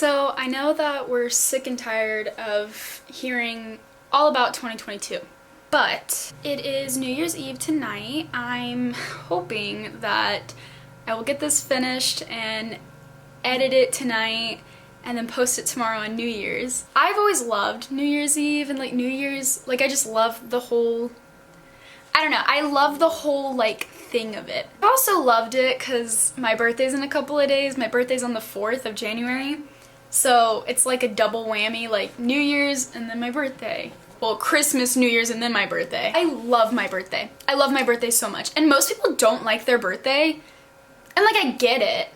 So I know that we're sick and tired of hearing all about 2022, but it is New Year's Eve tonight. I'm hoping that I will get this finished and edit it tonight and then post it tomorrow on New Year's. I've always loved New Year's Eve and New Year's, I just love the whole, I don't know, I love the whole thing of it. I also loved it because my birthday's in a couple of days. My birthday's on the 4th of January. So it's like a double whammy, New Year's and then my birthday. Well, Christmas, New Year's, and then my birthday. I love my birthday. I love my birthday so much. And most people don't like their birthday. And I get it.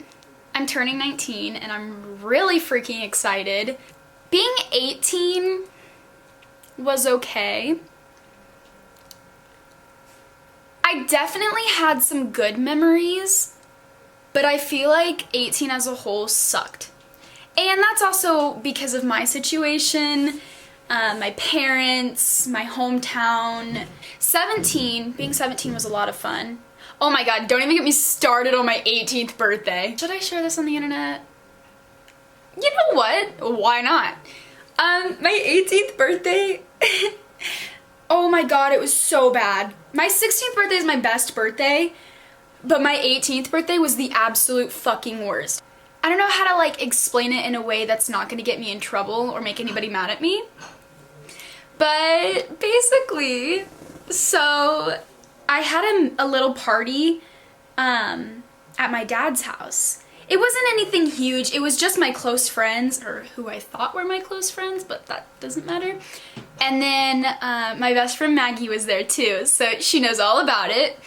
I'm turning 19 and I'm really freaking excited. Being 18 was okay. I definitely had some good memories, but I feel like 18 as a whole sucked. And that's also because of my situation, my parents, my hometown. Being 17 was a lot of fun. Oh my god, don't even get me started on my 18th birthday. Should I share this on the internet? You know what? Why not? My 18th birthday, oh my god, it was so bad. My 16th birthday is my best birthday, but my 18th birthday was the absolute fucking worst. I don't know how to explain it in a way that's not gonna get me in trouble or make anybody mad at me. But basically, so I had a little party at my dad's house. It wasn't anything huge, it was just my close friends, or who I thought were my close friends, but that doesn't matter. And then my best friend Maggie was there too, so she knows all about it.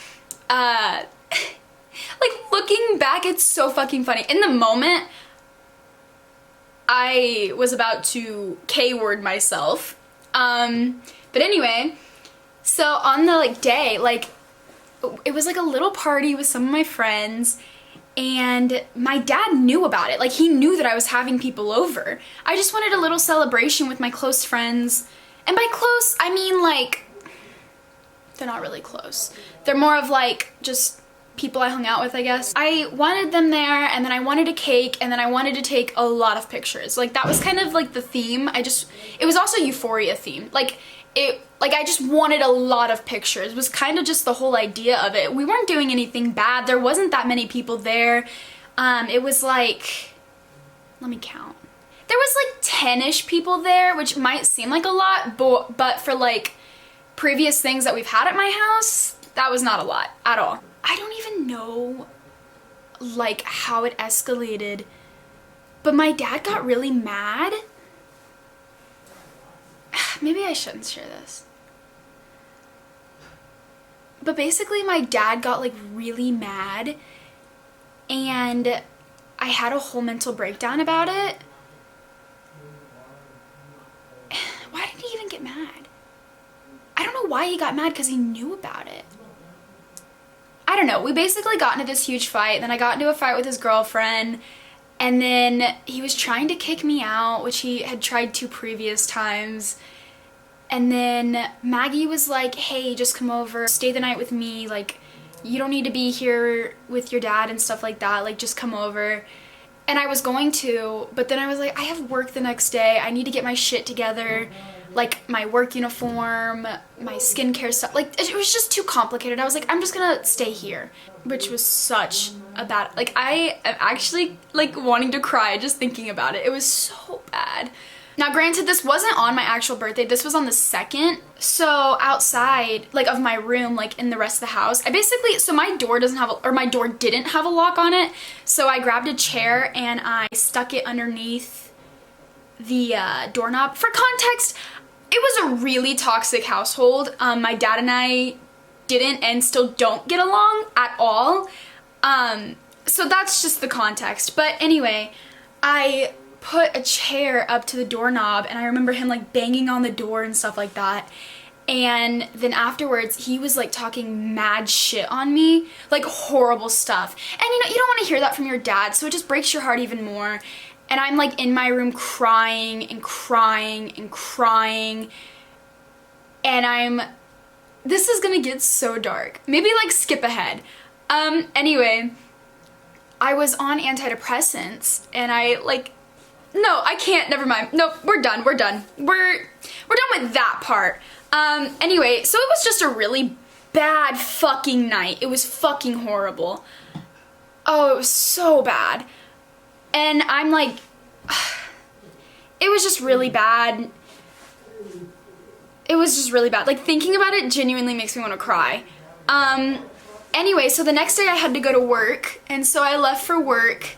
Looking back, it's so fucking funny. In the moment, I was about to K-word myself. But anyway, so on the day, it was a little party with some of my friends, and my dad knew about it. He knew that I was having people over. I just wanted a little celebration with my close friends. And by close, I mean they're not really close. They're more of just people I hung out with, I guess. I wanted them there, and then I wanted a cake, and then I wanted to take a lot of pictures. That was kind of the theme. It was also Euphoria themed. I just wanted a lot of pictures. It was kind of just the whole idea of it. We weren't doing anything bad. There wasn't that many people there. It was let me count. There was 10-ish people there, which might seem like a lot, but for previous things that we've had at my house, that was not a lot at all. I don't even know how it escalated, but my dad got really mad. Maybe I shouldn't share this. But basically my dad got really mad, and I had a whole mental breakdown about it. Why did he even get mad? I don't know why he got mad, because he knew about it. I don't know. We basically got into this huge fight, then I got into a fight with his girlfriend, and then he was trying to kick me out, which he had tried 2 previous times. And then Maggie was like, hey, just come over, stay the night with me, you don't need to be here with your dad and stuff like that, just come over. And I was going to, but then I was like, I have work the next day, I need to get my shit together, my work uniform, my skincare stuff, it was just too complicated. I was like, I'm just gonna stay here, which was such a bad, I am actually wanting to cry just thinking about it. It was so bad. Now granted, this wasn't on my actual birthday, this was on the 2nd, so outside, of my room, in the rest of the house, so my door my door didn't have a lock on it, so I grabbed a chair and I stuck it underneath the doorknob. For context, it was a really toxic household. My dad and I didn't and still don't get along at all, so that's just the context. But anyway, I put a chair up to the doorknob, and I remember him banging on the door and stuff like that. And then afterwards he was talking mad shit on me, horrible stuff. And you don't want to hear that from your dad, so it just breaks your heart even more. And I'm in my room crying and crying and crying, and this is gonna get so dark. Maybe skip ahead. Anyway, I was on antidepressants, and I no, I can't, never mind. Nope, we're done. We're done with that part. Anyway, so it was just a really bad fucking night. It was fucking horrible. Oh, it was so bad. And I'm like, it was just really bad. It was just really bad. Like, thinking about it genuinely makes me want to cry. Anyway, so the next day I had to go to work, and so I left for work,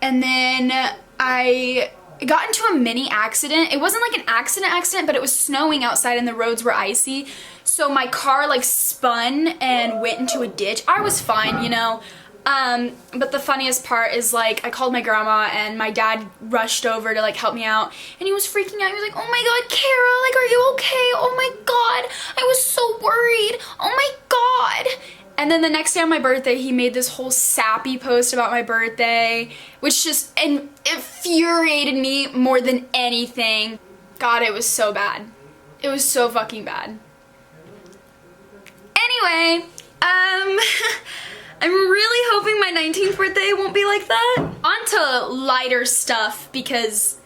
and then I got into a mini accident. It wasn't like an accident, but it was snowing outside and the roads were icy, so my car like spun and went into a ditch. I was fine, you know. But the funniest part is, like, I called my grandma and my dad rushed over to like help me out, and he was freaking out. He was like, oh my god, Kara, like, are you okay? Oh my god, I was so worried. Oh my god. And then the next day on my birthday, he made this whole sappy post about my birthday, which just infuriated me more than anything. God, it was so bad. It was so fucking bad. Anyway, I'm really hoping my 19th birthday won't be like that. On to lighter stuff, because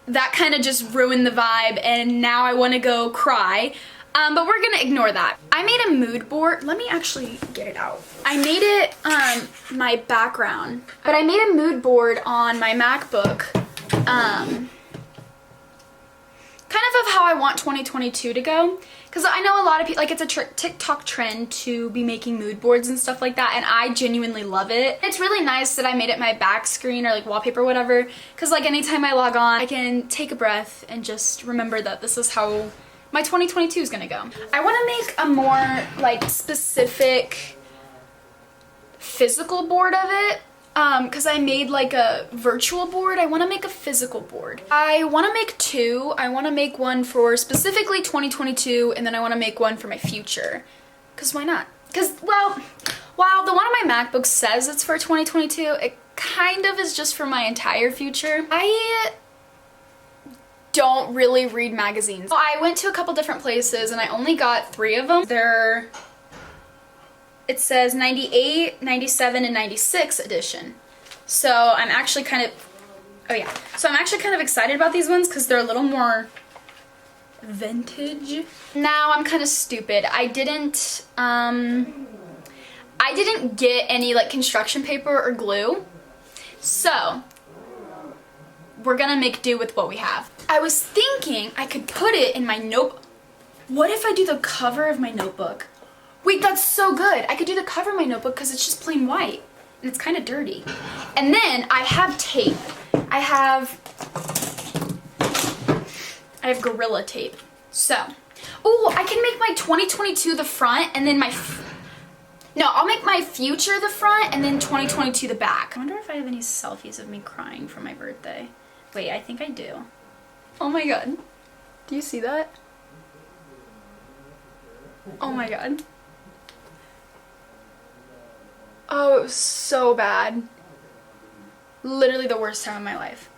that kind of just ruined the vibe and now I want to go cry. But we're gonna ignore that. I made a mood board. Let me actually get it out. I made it my background, but I made a mood board on my MacBook, kind of how I want 2022 to go. Because I know a lot of people, like, it's a TikTok trend to be making mood boards and stuff like that, and I genuinely love it. It's really nice that I made it my back screen or like wallpaper or whatever, because like anytime I log on, I can take a breath and just remember that this is how my 2022 is gonna go. I want to make a more like specific physical board of it. Because I made like a virtual board, I want to make a physical board. I want to make two. I want to make one for specifically 2022, and then I want to make one for my future. Because why not? Because, well, while the one on my MacBook says it's for 2022, it kind of is just for my entire future. I don't really read magazines. So I went to a couple different places and I only got 3 of them. It says 98, 97, and 96 edition. So I'm actually kind of, So I'm actually kind of excited about these ones because they're a little more vintage. Now I'm kind of stupid. I didn't get any like construction paper or glue. So we're gonna make do with what we have. I was thinking I could put it in my notebook. What if I do the cover of my notebook? Wait, that's so good. I could do the cover of my notebook because it's just plain white and it's kind of dirty. And then I have tape. I have Gorilla Tape. So, oh, I can make my 2022 the front and then I'll make my future the front and then 2022 the back. I wonder if I have any selfies of me crying for my birthday. Wait, I think I do. Oh my god. Do you see that? Oh my god. Oh, it was so bad. Literally the worst time of my life.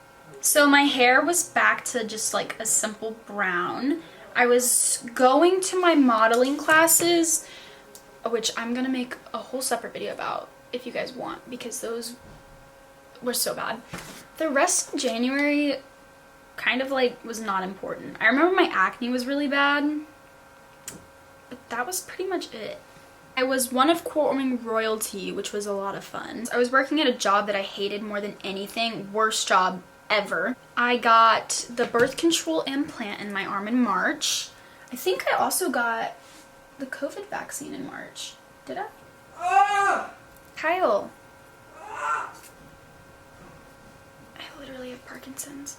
So my hair was back to just like a simple brown. I was going to my modeling classes, which I'm gonna make a whole separate video about if you guys want, because those were so bad. The rest of January kind of like was not important. I remember my acne was really bad, but that was pretty much it. I was one of courtroom royalty, which was a lot of fun. I was working at a job that I hated more than anything. Worst job ever. I got the birth control implant in my arm in March. I think I also got the COVID vaccine in March. Did I? Kyle. I literally have Parkinson's.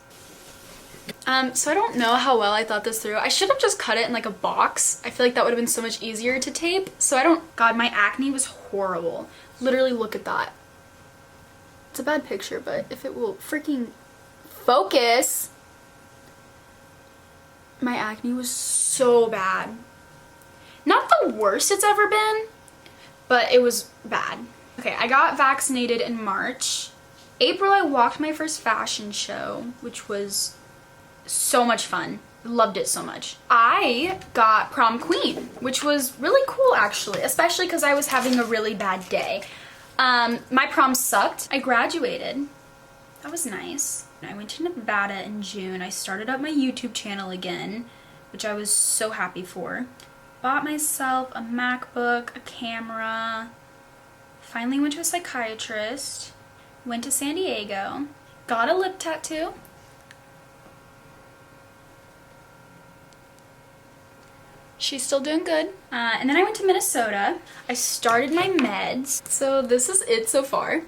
So I don't know how well I thought this through. I should have just cut it in like a box. I feel like that would have been so much easier to tape. So God, my acne was horrible. Literally, look at that. It's a bad picture, but if it will freaking focus. My acne was so bad. Not the worst it's ever been, but it was bad. Okay, I got vaccinated in March. April, I walked my first fashion show, which was so much fun. Loved it so much. I got prom queen, which was really cool actually, especially because I was having a really bad day. My prom sucked. I graduated. That was nice. I went to Nevada in June. I started up my YouTube channel again, which I was so happy for. Bought myself a MacBook, a camera, finally went to a psychiatrist, went to San Diego, got a lip tattoo. She's still doing good. And then I went to Minnesota. I started my meds. So this is it so far.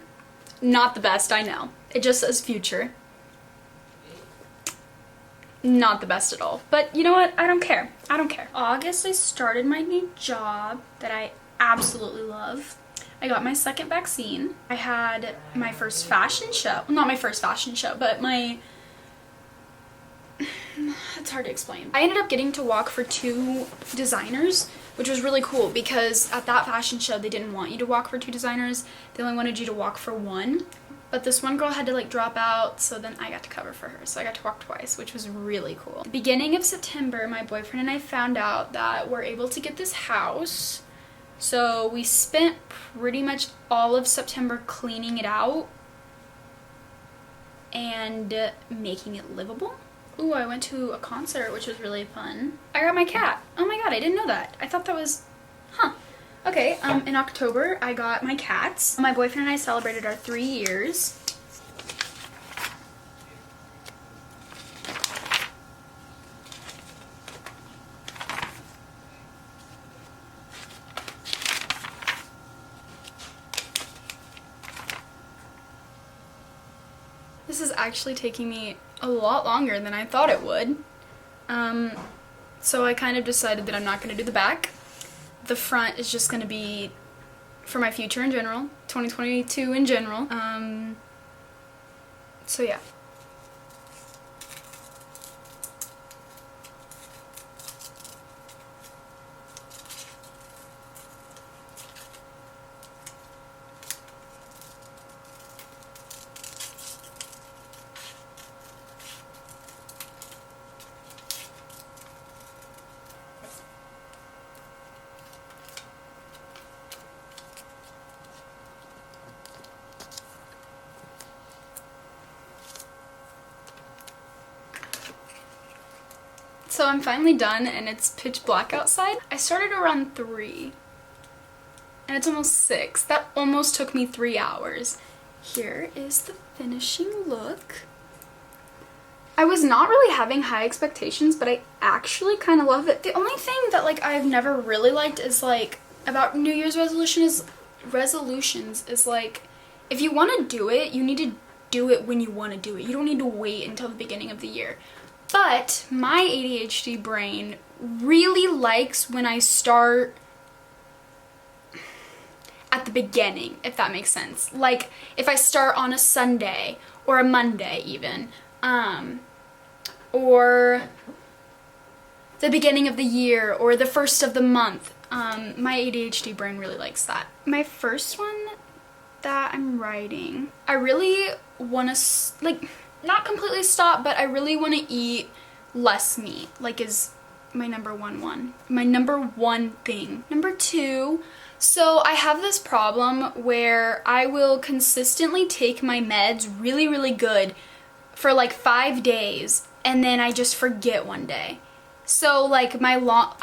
Not the best, I know. It just says future. Not the best at all. But you know what? I don't care. I don't care. August, I started my new job that I absolutely love. I got my second vaccine. I had my first fashion show. Well, not my first fashion show, but my... It's hard to explain. I ended up getting to walk for 2 designers, which was really cool because at that fashion show, they didn't want you to walk for 2 designers. They only wanted you to walk for 1. But this one girl had to like drop out, so then I got to cover for her. So I got to walk twice, which was really cool. The beginning of September, my boyfriend and I found out that we're able to get this house. So we spent pretty much all of September cleaning it out and making it livable. Ooh, I went to a concert, which was really fun. I got my cat. Oh my god, I didn't know that. I thought that was... Huh. Okay, in October, I got my cats. My boyfriend and I celebrated our 3 years. This is actually taking me a lot longer than I thought it would. So I kind of decided that I'm not going to do the back. The front is just going to be for my future in general, 2022 in general. So yeah. So I'm finally done and it's pitch black outside. I started around 3 and it's almost 6. That almost took me 3 hours. Here is the finishing look. I was not really having high expectations, but I actually kind of love it. The only thing that like I've never really liked is like about New Year's resolutions is like if you want to do it, you need to do it when you want to do it. You don't need to wait until the beginning of the year. But my ADHD brain really likes when I start at the beginning, if that makes sense. Like if I start on a Sunday or a Monday even, or the beginning of the year or the first of the month. My ADHD brain really likes that. My first one that I'm writing, I really want to like not completely stop, but I really want to eat less meat, like is my number one thing. Number 2, so I have this problem where I will consistently take my meds really good for like 5 days and then I just forget one day. So like I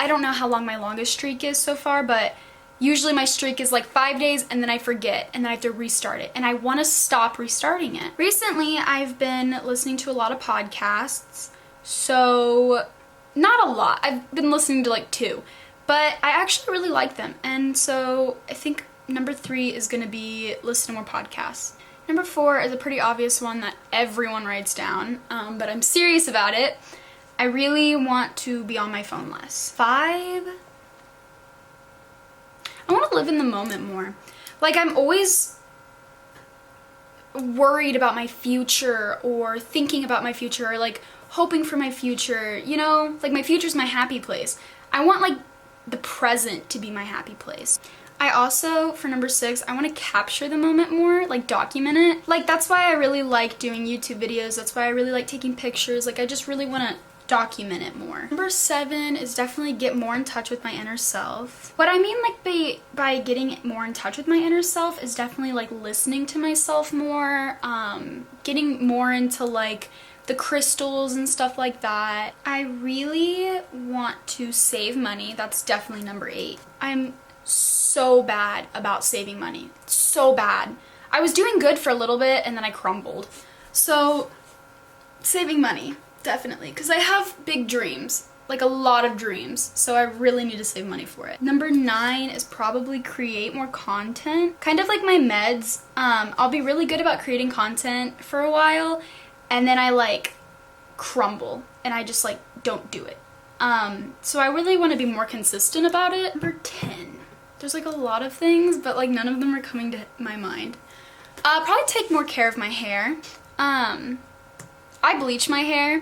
don't know how long my longest streak is so far, but usually my streak is like 5 days and then I forget and then I have to restart it and I want to stop restarting it. Recently I've been listening to a lot of podcasts, so not a lot. I've been listening to like 2, but I actually really like them, and so I think number 3 is going to be listen to more podcasts. Number 4 is a pretty obvious one that everyone writes down, but I'm serious about it. I really want to be on my phone less. 5, I want to live in the moment more. Like I'm always worried about my future or thinking about my future or like hoping for my future, you know? Like my future's my happy place. I want like the present to be my happy place. I also, for number 6, I want to capture the moment more, like document it. Like that's why I really like doing YouTube videos. That's why I really like taking pictures. Like I just really want to document it more. Number 7 is definitely get more in touch with my inner self. What I mean like by getting more in touch with my inner self is definitely like listening to myself more, getting more into like the crystals and stuff like that. I really want to save money. That's definitely number 8. I'm so bad about saving money. So bad. I was doing good for a little bit and then I crumbled. So saving money, definitely, because I have big dreams, like a lot of dreams, so I really need to save money for it. Number 9 is probably create more content. Kind of like my meds, I'll be really good about creating content for a while, and then I like crumble, and I just like don't do it. So I really want to be more consistent about it. Number 10, there's like a lot of things, but like none of them are coming to my mind. Probably take more care of my hair. I bleach my hair,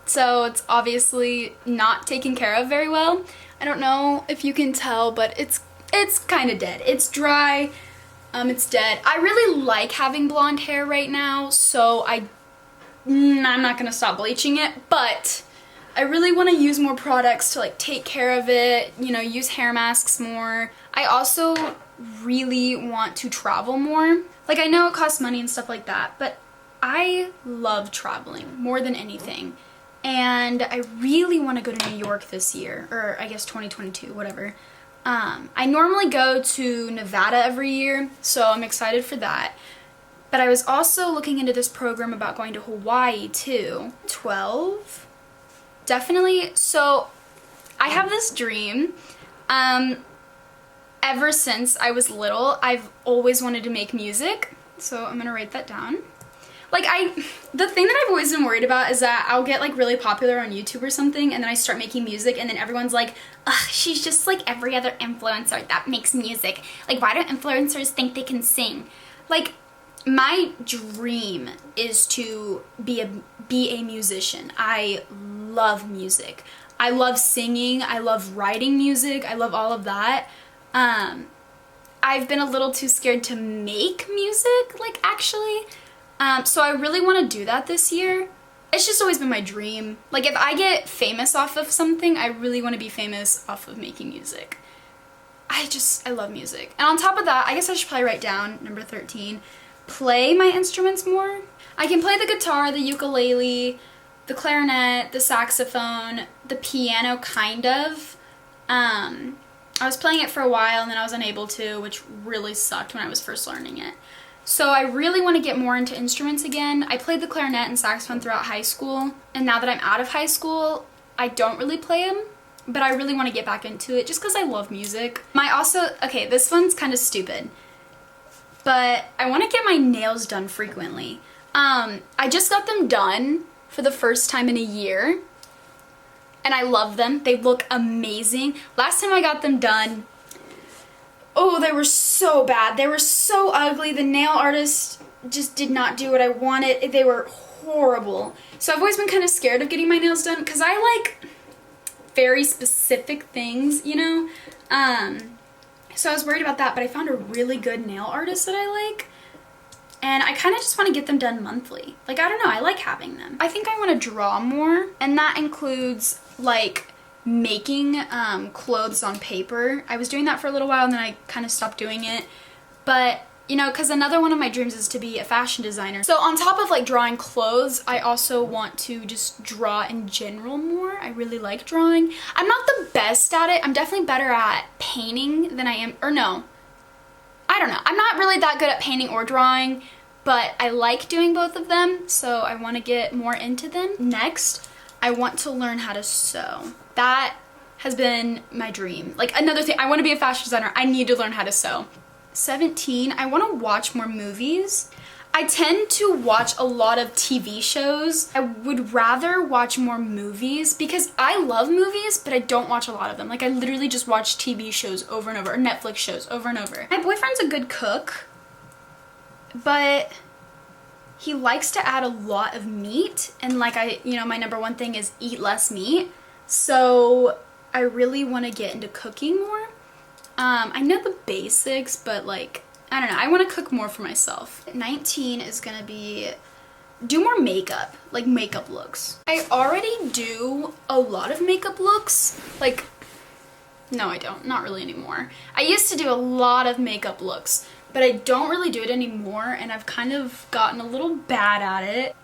so it's obviously not taken care of very well. I don't know if you can tell, but it's kind of dead. It's dry, it's dead. I really like having blonde hair right now, so I'm not gonna stop bleaching it, but I really want to use more products to like take care of it, you know, use hair masks more. I also really want to travel more. Like, I know it costs money and stuff like that, but I love traveling more than anything, and I really want to go to New York this year, or I guess 2022, whatever. I normally go to Nevada every year, so I'm excited for that. But I was also looking into this program about going to Hawaii too. 12? Definitely. So I have this dream. Ever since I was little, I've always wanted to make music, so I'm gonna write that down. Like, the thing that I've always been worried about is that I'll get like really popular on YouTube or something, and then I start making music, and then everyone's like, ugh, she's just like every other influencer that makes music. Like, why do influencers think they can sing? Like, my dream is to be a musician. I love music. I love singing. I love writing music. I love all of that. I've been a little too scared to make music, like, actually. So I really want to do that this year. It's just always been my dream. Like, if I get famous off of something, I really want to be famous off of making music. I love music. And on top of that, I guess I should probably write down number 13, play my instruments more. I can play the guitar, the ukulele, the clarinet, the saxophone, the piano, kind of. I was playing it for a while and then I was unable to, which really sucked when I was first learning it. So I really want to get more into instruments again. I played the clarinet and saxophone throughout high school, and now that I'm out of high school, I don't really play them, but I really want to get back into it just because I love music. Okay, this one's kind of stupid, but I want to get my nails done frequently. I just got them done for the first time in a year, and I love them. They look amazing. Last time I got them done, oh, they were so bad. They were so ugly. The nail artist just did not do what I wanted. They were horrible. So I've always been kind of scared of getting my nails done because I like very specific things, you know? So I was worried about that, but I found a really good nail artist that I like. And I kind of just want to get them done monthly. Like, I don't know, I like having them. I think I want to draw more, and that includes like making clothes on paper. I was doing that for a little while and then I kind of stopped doing it. But, you know, because another one of my dreams is to be a fashion designer. So on top of like drawing clothes, I also want to just draw in general more. I really like drawing. I'm not the best at it. I'm definitely better at painting than I am, or no. I don't know. I'm not really that good at painting or drawing, but I like doing both of them, so I want to get more into them. Next, I want to learn how to sew. That has been my dream. Like, another thing, I want to be a fashion designer. I need to learn how to sew. 17, I want to watch more movies. I tend to watch a lot of TV shows. I would rather watch more movies because I love movies, but I don't watch a lot of them. Like, I literally just watch TV shows over and over, or Netflix shows over and over. My boyfriend's a good cook, but he likes to add a lot of meat, and like my number one thing is eat less meat. So I really want to get into cooking more. I know the basics, but like, I don't know, I want to cook more for myself. 19 is gonna be do more makeup, like makeup looks. I already do a lot of makeup looks. Like, no, I don't. Not really anymore. I used to do a lot of makeup looks, but I don't really do it anymore, and I've kind of gotten a little bad at it.